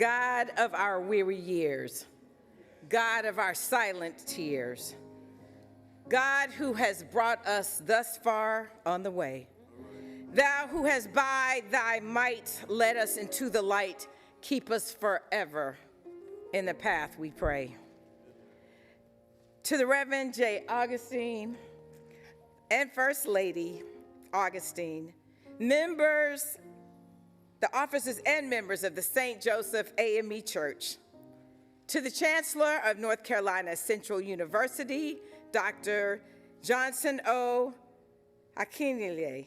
God of our weary years, God of our silent tears, God who has brought us thus far on the way, thou who has by thy might led us into the light, keep us forever in the path we pray. To the Reverend J. Augustine and First Lady Augustine, members, the officers and members of the St. Joseph AME Church, to the Chancellor of North Carolina Central University, Dr. Johnson O. Akinleye.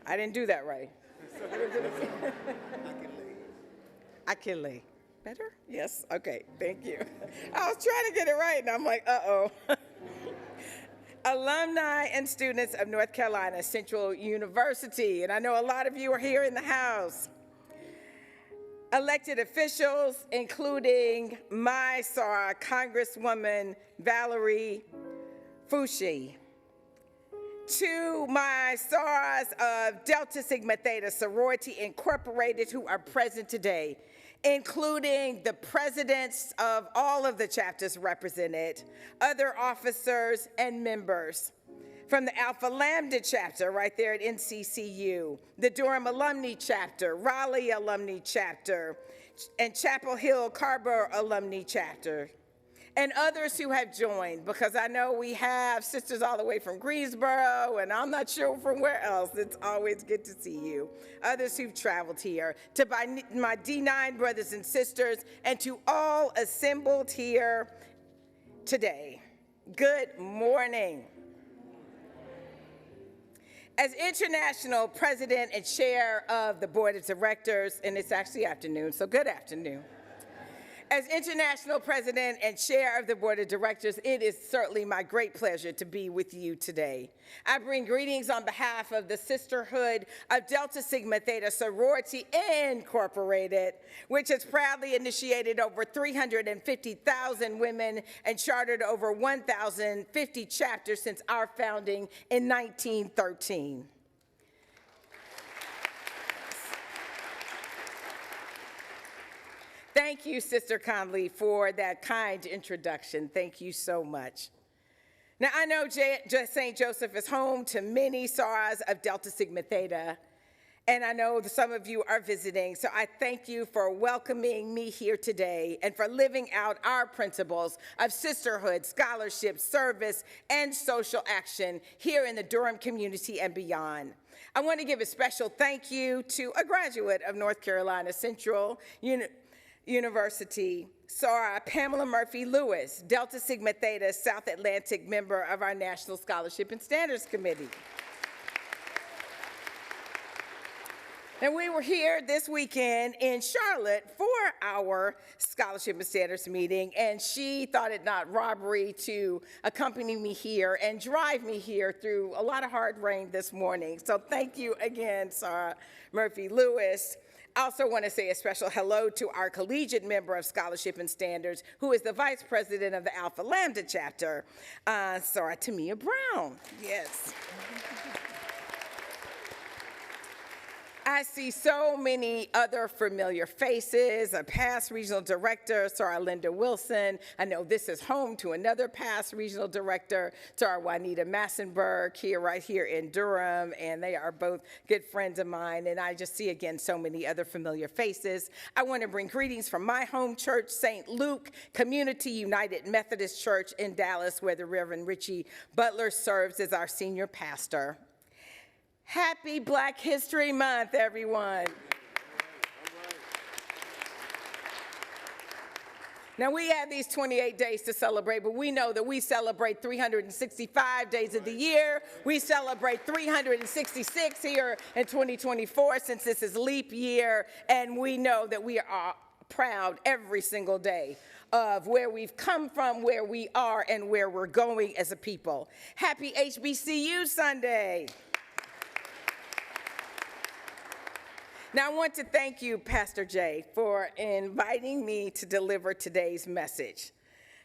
I didn't do that right. Akinleye. Better? Yes? Okay, thank you. I was trying to get it right, and I'm like, uh-oh. Alumni and students of North Carolina Central University, and I know a lot of you are here in the house. Elected officials, including my SAR Congresswoman Valerie Foushee. To my SARs of Delta Sigma Theta Sorority Incorporated who are present today, including the presidents of all of the chapters represented, other officers and members. From the Alpha Lambda chapter right there at NCCU, the Durham Alumni chapter, Raleigh Alumni chapter, and Chapel Hill Carver Alumni chapter, and others who have joined, because I know we have sisters all the way from Greensboro, and I'm not sure from where else. It's always good to see you. Others who've traveled here, to my D9 brothers and sisters, and to all assembled here today, good morning. As International President and Chair of the Board of Directors, and it's actually afternoon, so good afternoon. As International President and Chair of the Board of Directors, it is certainly my great pleasure to be with you today. I bring greetings on behalf of the Sisterhood of Delta Sigma Theta Sorority Incorporated, which has proudly initiated over 350,000 women and chartered over 1,050 chapters since our founding in 1913. Thank you, Sister Conley, for that kind introduction. Thank you so much. Now, I know St. Joseph is home to many SARs of Delta Sigma Theta, and I know that some of you are visiting, so I thank you for welcoming me here today and for living out our principles of sisterhood, scholarship, service, and social action here in the Durham community and beyond. I want to give a special thank you to a graduate of North Carolina Central University, SAR Pamela Murphy Lewis, Delta Sigma Theta South Atlantic member of our National Scholarship and Standards Committee. And we were here this weekend in Charlotte for our Scholarship and Standards meeting, and she thought it not robbery to accompany me here and drive me here through a lot of hard rain this morning. So thank you again, Sarah Murphy Lewis. I also want to say a special hello to our collegiate member of Scholarship and Standards, who is the Vice President of the Alpha Lambda chapter, Sarah Tamia Brown. Yes. I see so many other familiar faces, a past regional director, Sarah Linda Wilson. I know this is home to another past regional director, Sarah Juanita Massenberg, right here in Durham, and they are both good friends of mine, and I just see again so many other familiar faces. I want to bring greetings from my home church, St. Luke Community United Methodist Church in Dallas, where the Reverend Richie Butler serves as our senior pastor. Happy Black History Month, everyone. Now, we have these 28 days to celebrate, but we know that we celebrate 365 days of the year. We celebrate 366 here in 2024 since this is leap year, and we know that we are proud every single day of where we've come from, where we are, and where we're going as a people. Happy HBCU Sunday. Now, I want to thank you, Pastor Jay, for inviting me to deliver today's message.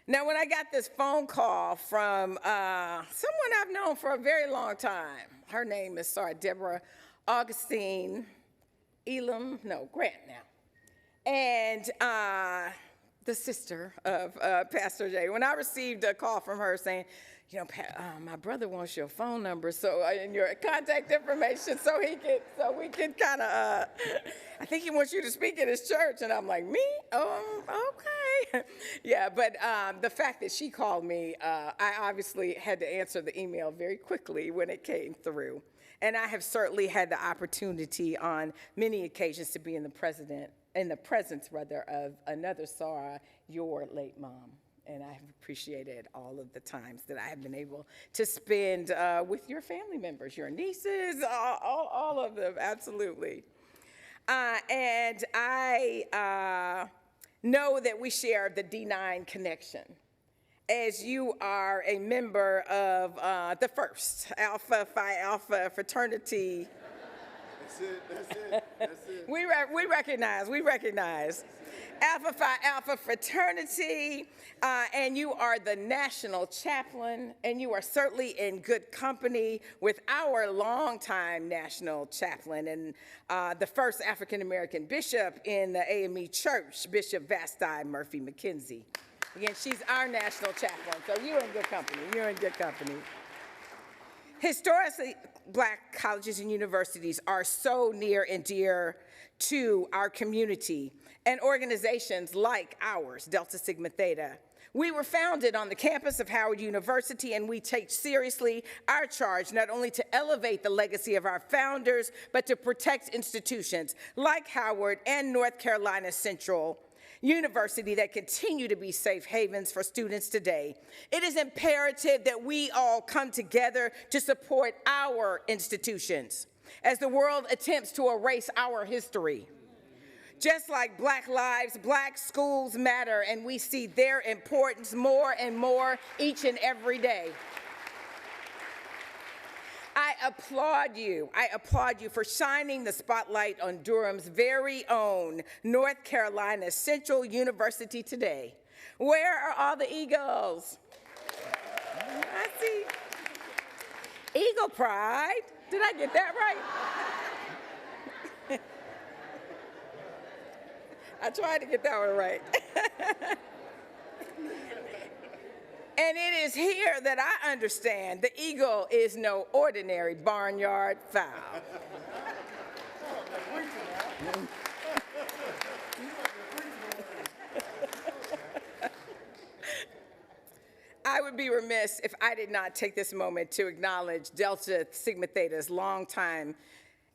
Now, when I got this phone call from someone I've known for a very long time, her name is Deborah Augustine Grant now. And the sister of Pastor Jay, when I received a call from her saying, you know, my brother wants your phone number and your contact information so we can kind of, I think he wants you to speak at his church. And I'm like, me? Okay. Yeah, but the fact that she called me, I obviously had to answer the email very quickly when it came through. And I have certainly had the opportunity on many occasions to be in the presence of another Sarah, your late mom. And I have appreciated all of the times that I have been able to spend with your family members, your nieces, all of them, absolutely. And I know that we share the D9 connection, as you are a member of the first Alpha Phi Alpha fraternity. That's it. We recognize. Alpha Phi Alpha fraternity, and you are the national chaplain, and you are certainly in good company with our longtime national chaplain and the first African-American bishop in the AME church, Bishop Vasti Murphy McKenzie. Again, she's our national chaplain, so you're in good company. Historically, Black colleges and universities are so near and dear to our community and organizations like ours, Delta Sigma Theta. We were founded on the campus of Howard University, and we take seriously our charge not only to elevate the legacy of our founders, but to protect institutions like Howard and North Carolina Central University that continue to be safe havens for students today. It is imperative that we all come together to support our institutions as the world attempts to erase our history. Just like Black lives, Black schools matter, and we see their importance more and more each and every day. I applaud you for shining the spotlight on Durham's very own North Carolina Central University today. Where are all the Eagles? I see. Eagle Pride. Did I get that right? I tried to get that one right. And it is here that I understand the eagle is no ordinary barnyard fowl. I would be remiss if I did not take this moment to acknowledge Delta Sigma Theta's longtime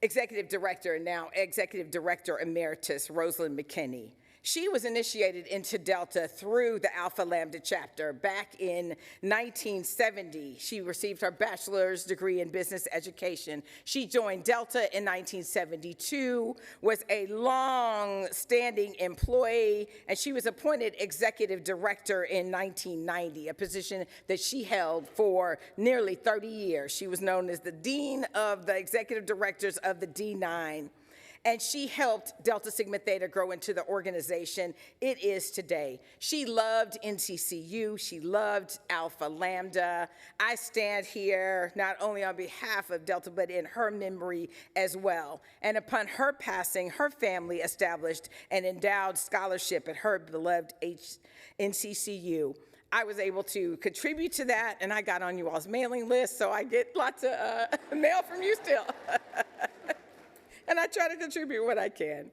executive director and now executive director emeritus, Rosalind McKinney. She was initiated into Delta through the Alpha Lambda chapter back in 1970. She received her bachelor's degree in business education. She joined Delta in 1972, was a long-standing employee, and she was appointed executive director in 1990, a position that she held for nearly 30 years. She was known as the dean of the executive directors of the D9. And she helped Delta Sigma Theta grow into the organization it is today. She loved NCCU, she loved Alpha Lambda. I stand here not only on behalf of Delta, but in her memory as well. And upon her passing, her family established an endowed scholarship at her beloved NCCU. I was able to contribute to that, and I got on you all's mailing list, so I get lots of mail from you still. And I try to contribute what I can.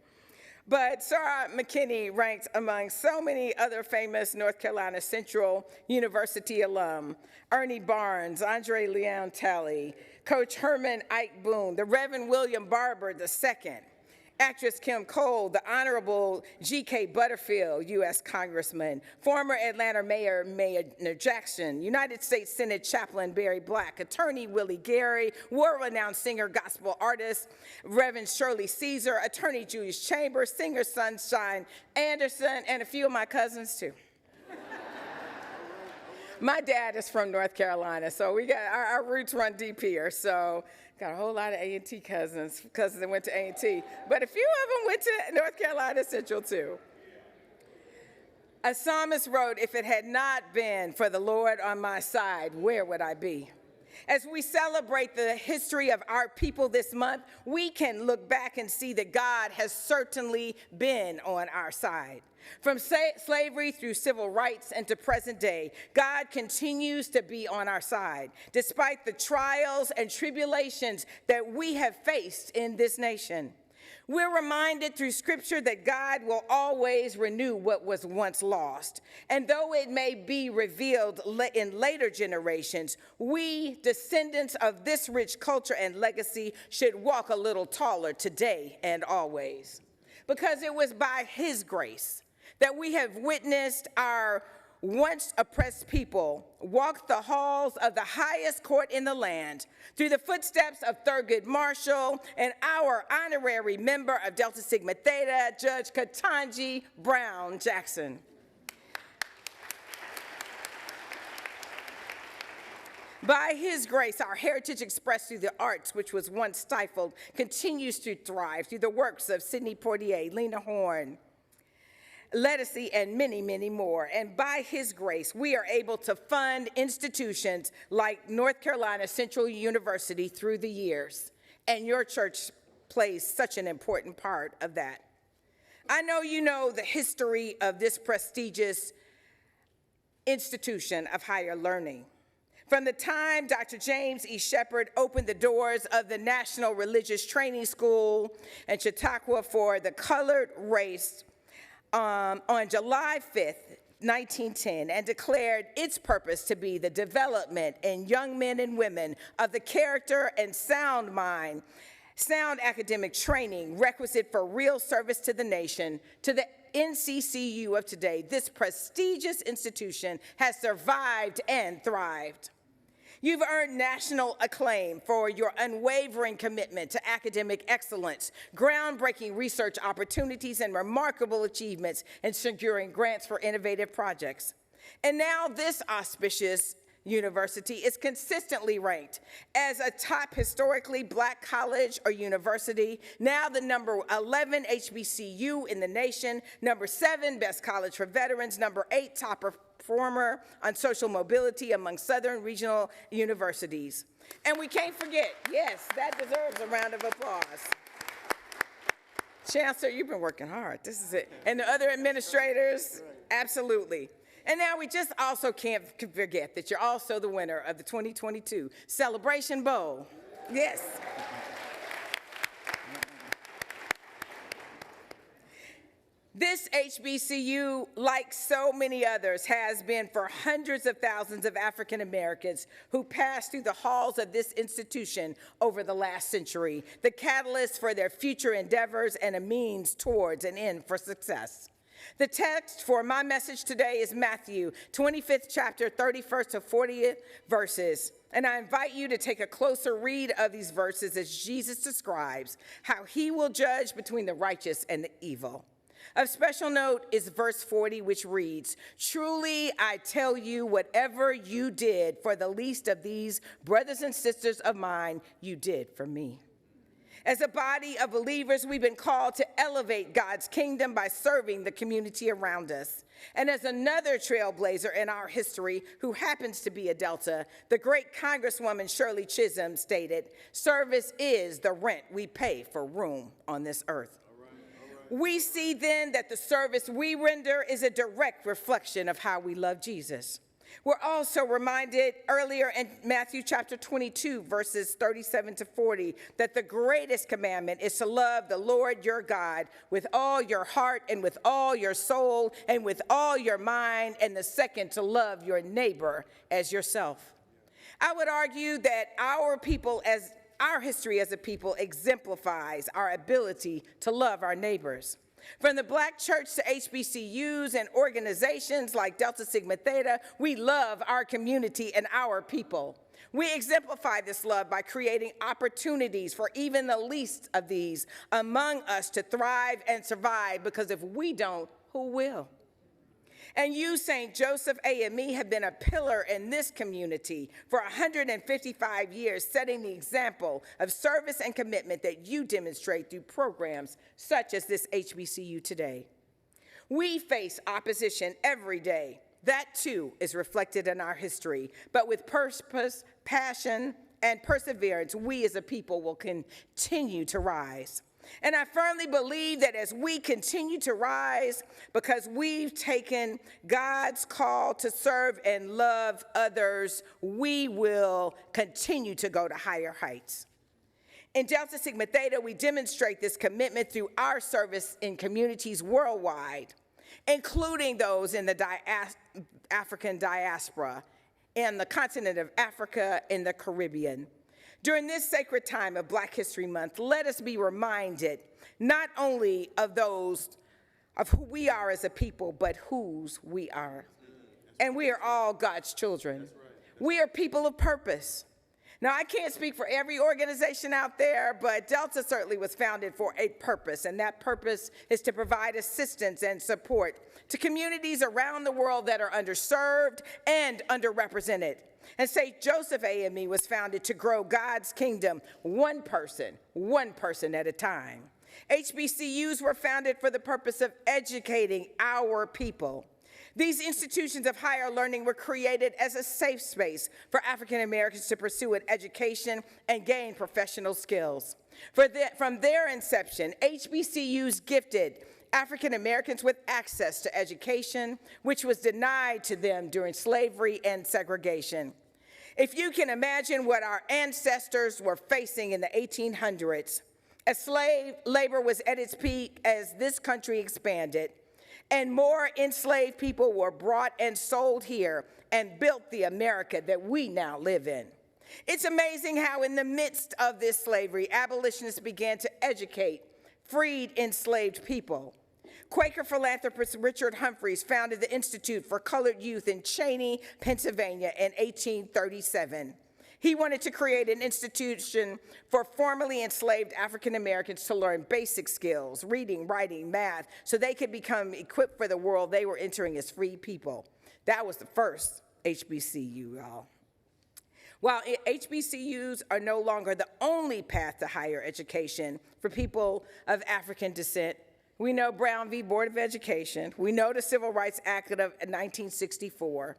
But Sarah McKinney ranks among so many other famous North Carolina Central University alum: Ernie Barnes, Andre Leon Talley, Coach Herman Ike Boone, the Reverend William Barber II, actress Kim Cole, the Honorable G.K. Butterfield, U.S. Congressman, former Atlanta Mayor Jackson, United States Senate Chaplain Barry Black, Attorney Willie Gary, world-renowned singer, gospel artist Reverend Shirley Caesar, Attorney Julius Chambers, singer Sunshine Anderson, and a few of my cousins too. My dad is from North Carolina, so we got our roots run deep here. So got a whole lot of A&T cousins that went to A&T, but a few of them went to North Carolina Central too. A psalmist wrote, "If it had not been for the Lord on my side, where would I be? As we celebrate the history of our people this month, we can look back and see that God has certainly been on our side. From slavery through civil rights and to present day, God continues to be on our side, despite the trials and tribulations that we have faced in this nation. We're reminded through Scripture that God will always renew what was once lost. And though it may be revealed in later generations, we, descendants of this rich culture and legacy, should walk a little taller today and always. Because it was by His grace that we have witnessed our once oppressed people walk the halls of the highest court in the land through the footsteps of Thurgood Marshall and our honorary member of Delta Sigma Theta, Judge Ketanji Brown Jackson. By His grace, our heritage expressed through the arts, which was once stifled, continues to thrive through the works of Sidney Poitier, Lena Horne, Letticy, and many, many more. And by His grace, we are able to fund institutions like North Carolina Central University through the years. And your church plays such an important part of that. I know you know the history of this prestigious institution of higher learning. From the time Dr. James E. Shepard opened the doors of the National Religious Training School in Chautauqua for the colored race on July 5th, 1910, and declared its purpose to be the development in young men and women of the character and sound mind, sound academic training requisite for real service to the nation, to the NCCU of today, this prestigious institution has survived and thrived. You've earned national acclaim for your unwavering commitment to academic excellence, groundbreaking research opportunities, and remarkable achievements in securing grants for innovative projects. And now this auspicious university is consistently ranked as a top historically Black college or university, now the number 11 HBCU in the nation, number 7 best college for veterans, number 8 top performer on social mobility among Southern regional universities. And we can't forget, yes, that deserves a round of applause. Chancellor, you've been working hard. This is it. And the other administrators, absolutely. And now we just also can't forget that you're also the winner of the 2022 Celebration Bowl. Yes. This HBCU, like so many others, has been for hundreds of thousands of African Americans who passed through the halls of this institution over the last century, the catalyst for their future endeavors and a means towards an end for success. The text for my message today is Matthew 25th chapter, 31st to 40th verses. And I invite you to take a closer read of these verses as Jesus describes how He will judge between the righteous and the evil. Of special note is verse 40, which reads, "Truly I tell you, whatever you did for the least of these brothers and sisters of mine, you did for me." As a body of believers, we've been called to elevate God's kingdom by serving the community around us. And as another trailblazer in our history, who happens to be a Delta, the great Congresswoman Shirley Chisholm stated, "Service is the rent we pay for room on this earth." We see then that the service we render is a direct reflection of how we love Jesus. We're also reminded earlier in Matthew chapter 22, verses 37 to 40, that the greatest commandment is to love the Lord your God with all your heart and with all your soul and with all your mind, and the second to love your neighbor as yourself. I would argue that our history as a people exemplifies our ability to love our neighbors. From the Black church to HBCUs and organizations like Delta Sigma Theta, we love our community and our people. We exemplify this love by creating opportunities for even the least of these among us to thrive and survive, because if we don't, who will? And you, St. Joseph AME, have been a pillar in this community for 155 years, setting the example of service and commitment that you demonstrate through programs such as this HBCU today. We face opposition every day. That too is reflected in our history, but with purpose, passion, and perseverance, we as a people will continue to rise. And I firmly believe that as we continue to rise, because we've taken God's call to serve and love others, we will continue to go to higher heights. In Delta Sigma Theta, we demonstrate this commitment through our service in communities worldwide, including those in the African diaspora, in the continent of Africa, and the Caribbean. During this sacred time of Black History Month, let us be reminded not only of who we are as a people, but whose we are. And we are all God's children. We are people of purpose. Now, I can't speak for every organization out there, but Delta certainly was founded for a purpose, and that purpose is to provide assistance and support to communities around the world that are underserved and underrepresented. And St. Joseph AME was founded to grow God's kingdom one person at a time. HBCUs were founded for the purpose of educating our people. These institutions of higher learning were created as a safe space for African Americans to pursue an education and gain professional skills. From their inception, HBCUs gifted African Americans with access to education, which was denied to them during slavery and segregation. If you can imagine what our ancestors were facing in the 1800s, as slave labor was at its peak as this country expanded, and more enslaved people were brought and sold here and built the America that we now live in. It's amazing how in the midst of this slavery, abolitionists began to educate freed enslaved people. Quaker philanthropist Richard Humphreys founded the Institute for Colored Youth in Cheney, Pennsylvania in 1837. He wanted to create an institution for formerly enslaved African Americans to learn basic skills, reading, writing, math, so they could become equipped for the world they were entering as free people. That was the first HBCU, y'all. While HBCUs are no longer the only path to higher education for people of African descent, we know Brown v. Board of Education, we know the Civil Rights Act of 1964,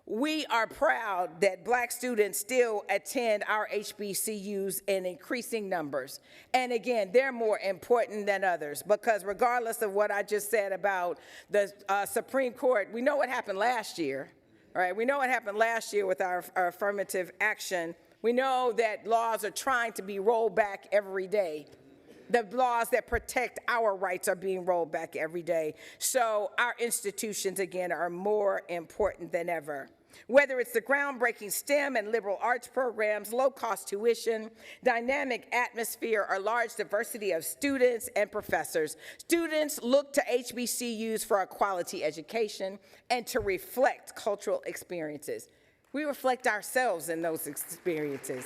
we are proud that Black students still attend our HBCUs in increasing numbers. And again, they're more important than others because regardless of what I just said about the Supreme Court, we know what happened last year, all right? We know what happened last year with our affirmative action. We know that laws are trying to be rolled back every day. The laws that protect our rights are being rolled back every day. So our institutions, again, are more important than ever. Whether it's the groundbreaking STEM and liberal arts programs, low-cost tuition, dynamic atmosphere, or large diversity of students and professors, students look to HBCUs for a quality education and to reflect cultural experiences. We reflect ourselves in those experiences.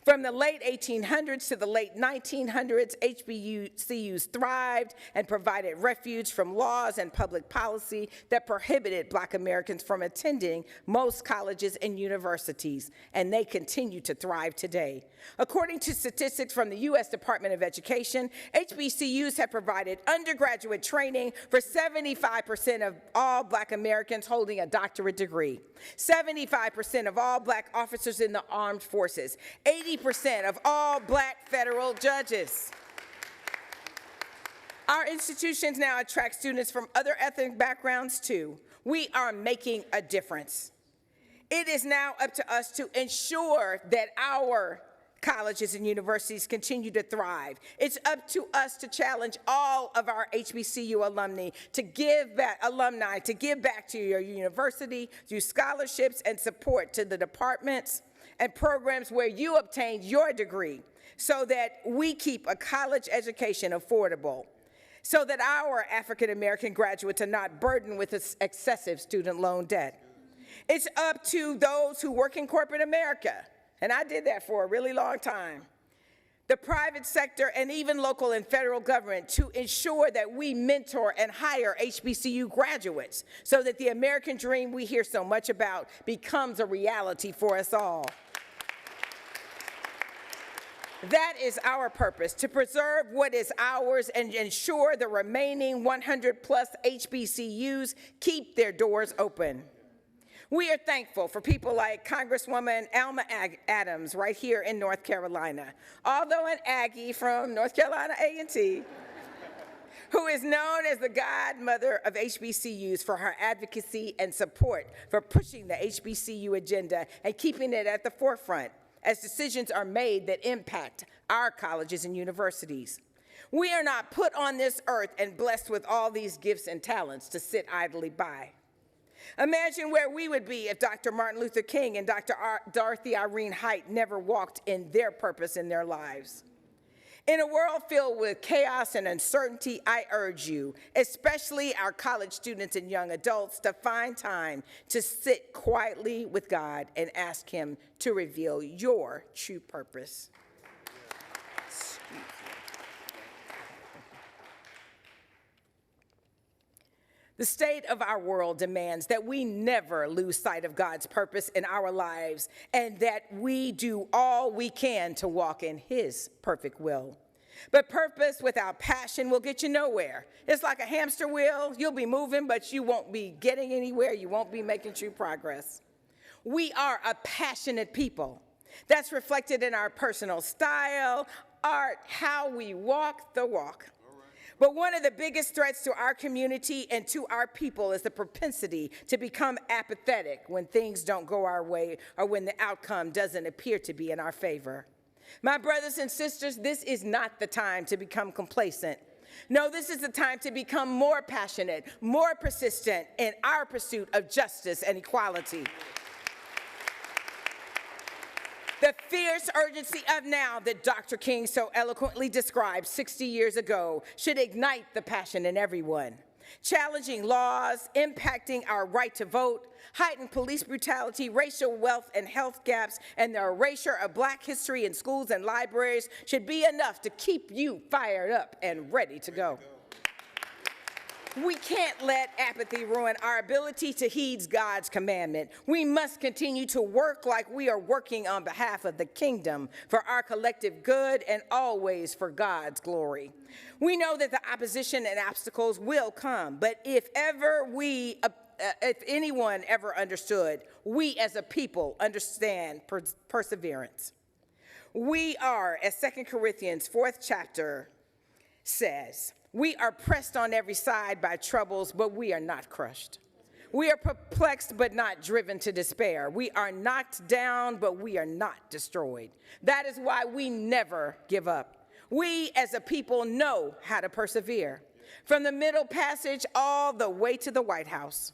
From the late 1800s to the late 1900s, HBCUs thrived and provided refuge from laws and public policy that prohibited Black Americans from attending most colleges and universities, and they continue to thrive today. According to statistics from the U.S. Department of Education, HBCUs have provided undergraduate training for 75% of all Black Americans holding a doctorate degree, 75% of all Black officers in the armed forces, 80% of all Black federal judges. Our institutions now attract students from other ethnic backgrounds too. We are making a difference. It is now up to us to ensure that our colleges and universities continue to thrive. It's up to us to challenge all of our HBCU alumni to give back to your university through scholarships and support to the departments and programs where you obtained your degree so that we keep a college education affordable, so that our African American graduates are not burdened with excessive student loan debt. It's up to those who work in corporate America, and I did that for a really long time, the private sector, and even local and federal government to ensure that we mentor and hire HBCU graduates so that the American dream we hear so much about becomes a reality for us all. That is our purpose, to preserve what is ours and ensure the remaining 100+ HBCUs keep their doors open. We are thankful for people like Congresswoman Alma Adams right here in North Carolina, although an Aggie from North Carolina A&T, who is known as the godmother of HBCUs for her advocacy and support for pushing the HBCU agenda and keeping it at the forefront as decisions are made that impact our colleges and universities. We are not put on this earth and blessed with all these gifts and talents to sit idly by. Imagine where we would be if Dr. Martin Luther King and Dr. Dorothy Irene Height never walked in their purpose in their lives. In a world filled with chaos and uncertainty, I urge you, especially our college students and young adults, to find time to sit quietly with God and ask Him to reveal your true purpose. The state of our world demands that we never lose sight of God's purpose in our lives and that we do all we can to walk in His perfect will. But purpose without passion will get you nowhere. It's like a hamster wheel. You'll be moving, but you won't be getting anywhere. You won't be making true progress. We are a passionate people. That's reflected in our personal style, art, how we walk the walk. But one of the biggest threats to our community and to our people is the propensity to become apathetic when things don't go our way or when the outcome doesn't appear to be in our favor. My brothers and sisters, this is not the time to become complacent. No, this is the time to become more passionate, more persistent in our pursuit of justice and equality. The fierce urgency of now that Dr. King so eloquently described 60 years ago should ignite the passion in everyone. Challenging laws, impacting our right to vote, heightened police brutality, racial wealth and health gaps, and the erasure of Black history in schools and libraries should be enough to keep you fired up and ready to go. We can't let apathy ruin our ability to heed God's commandment. We must continue to work like we are working on behalf of the kingdom for our collective good and always for God's glory. We know that the opposition and obstacles will come, but if anyone ever understood, we as a people understand perseverance. We are, as 2 Corinthians 4th chapter says, we are pressed on every side by troubles, but we are not crushed. We are perplexed, but not driven to despair. We are knocked down, but we are not destroyed. That is why we never give up. We as a people know how to persevere, from the Middle Passage all the way to the White House.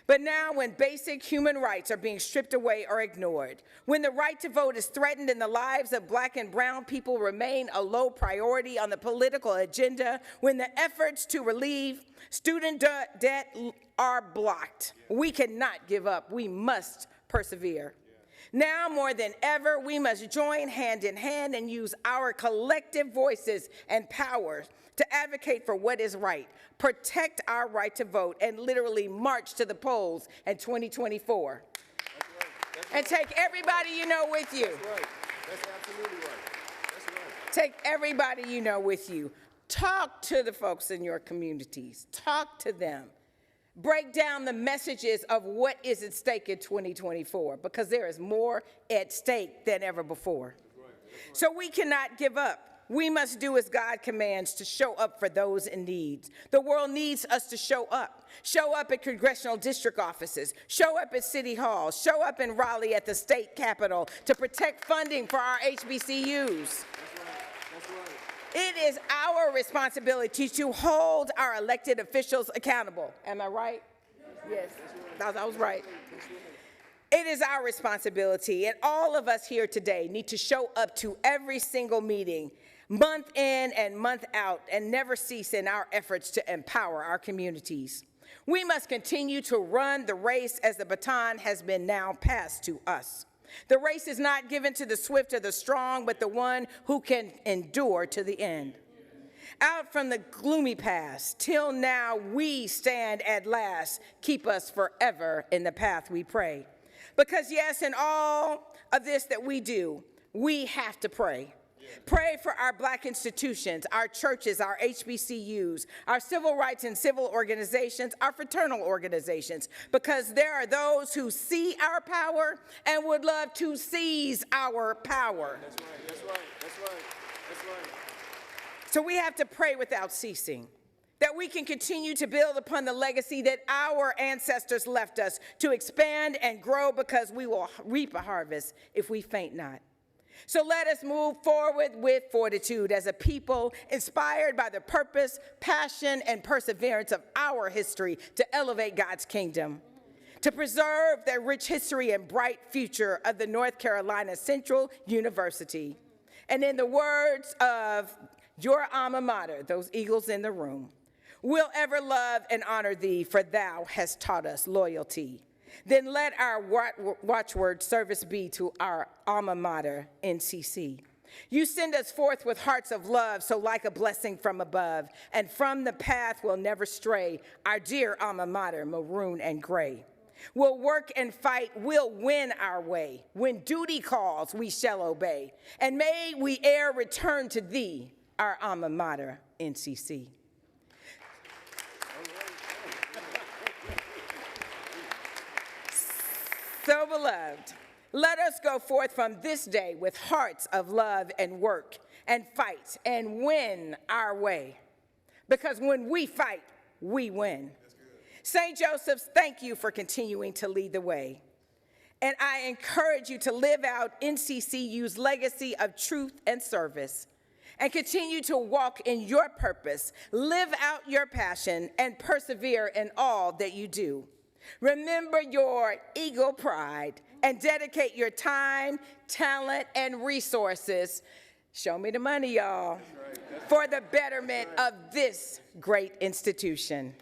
But now when basic human rights are being stripped away or ignored, when the right to vote is threatened and the lives of Black and brown people remain a low priority on the political agenda, when the efforts to relieve student debt are blocked, we cannot give up. We must persevere. Now more than ever, we must join hand in hand and use our collective voices and powers to advocate for what is right, protect our right to vote, and literally march to the polls in 2024. And take everybody you know with you. That's right. That's absolutely right. That's right. Take everybody you know with you. Talk to the folks in your communities. Talk to them. Break down the messages of what is at stake in 2024, because there is more at stake than ever before. So we cannot give up. We must do as God commands to show up for those in need. The world needs us to show up. Show up at congressional district offices. Show up at City Hall. Show up in Raleigh at the state capitol to protect funding for our HBCUs. That's right. It is our responsibility to hold our elected officials accountable. Am I right? Yes, I was right. It is our responsibility, and all of us here today need to show up to every single meeting, month in and month out, and never cease in our efforts to empower our communities. We must continue to run the race as the baton has been now passed to us. The race is not given to the swift or the strong, but the one who can endure to the end. Out from the gloomy past, till now we stand at last. Keep us forever in the path we pray. Because yes, in all of this that we do, we have to pray. Pray for our Black institutions, our churches, our HBCUs, our civil rights and civil organizations, our fraternal organizations, because there are those who see our power and would love to seize our power. That's right. That's right. That's right. That's right. So we have to pray without ceasing, that we can continue to build upon the legacy that our ancestors left us, to expand and grow, because we will reap a harvest if we faint not. So let us move forward with fortitude as a people inspired by the purpose, passion, and perseverance of our history to elevate God's kingdom, to preserve the rich history and bright future of the North Carolina Central University. And in the words of your alma mater, those Eagles in the room, we'll ever love and honor thee, for thou hast taught us loyalty. Then let our watchword service be to our alma mater, NCC. You send us forth with hearts of love, so like a blessing from above, and from the path we'll never stray, our dear alma mater, maroon and gray. We'll work and fight, we'll win our way. When duty calls, we shall obey. And may we e'er return to thee, our alma mater, NCC. So, beloved, let us go forth from this day with hearts of love and work and fight and win our way. Because when we fight, we win. St. Joseph's, thank you for continuing to lead the way. And I encourage you to live out NCCU's legacy of truth and service, and continue to walk in your purpose, live out your passion, and persevere in all that you do. Remember your eagle pride and dedicate your time, talent, and resources, show me the money, y'all, for the betterment of this great institution.